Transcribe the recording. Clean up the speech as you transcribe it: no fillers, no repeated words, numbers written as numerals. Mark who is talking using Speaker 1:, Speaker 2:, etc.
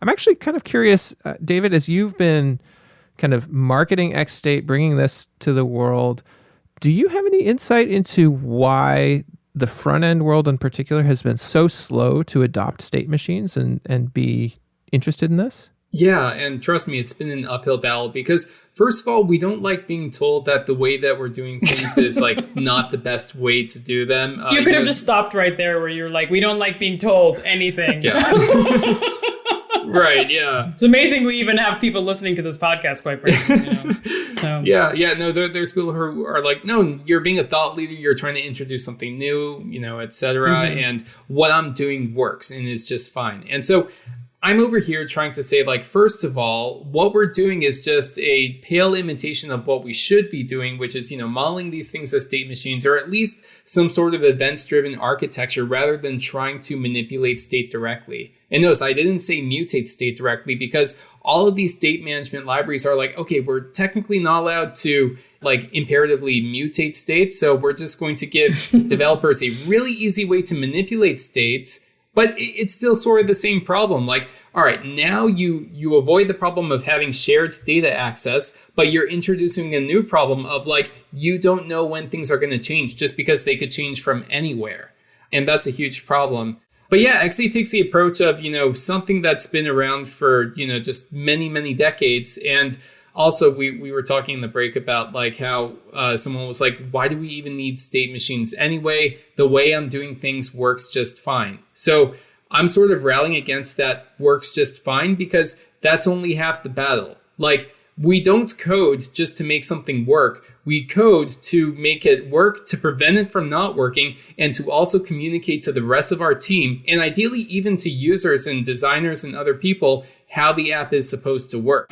Speaker 1: I'm actually kind of curious, David, as you've been kind of marketing XState, bringing this to the world, do you have any insight into why the front end world in particular has been so slow to adopt state machines and be interested in this?
Speaker 2: Yeah, and trust me, it's been an uphill battle because first of all, we don't like being told that the way that we're doing things is like not the best way to do them.
Speaker 3: You could have just stopped right there where you're like, we don't like being told anything.
Speaker 2: Yeah. Right, yeah.
Speaker 3: It's amazing we even have people listening to this podcast, quite frankly. So
Speaker 2: Yeah, no, there's people who are like, no, you're being a thought leader, you're trying to introduce something new, et cetera, and what I'm doing works and is just fine. And so I'm over here trying to say, like, first of all, what we're doing is just a pale imitation of what we should be doing, which is, modeling these things as state machines, or at least some sort of events-driven architecture rather than trying to manipulate state directly. And notice, I didn't say mutate state directly because all of these state management libraries are like, okay, we're technically not allowed to like imperatively mutate states. So we're just going to give developers a really easy way to manipulate states. But it's still sort of the same problem. Like, all right, now you avoid the problem of having shared data access, but you're introducing a new problem of like, you don't know when things are going to change just because they could change from anywhere. And that's a huge problem. But yeah, XA takes the approach of, something that's been around for, just many, many decades. And also, we were talking in the break about like how someone was like, why do we even need state machines anyway? The way I'm doing things works just fine. So I'm sort of rallying against that works just fine because that's only half the battle. Like, we don't code just to make something work. We code to make it work, to prevent it from not working, and to also communicate to the rest of our team, and ideally even to users and designers and other people, how the app is supposed to work.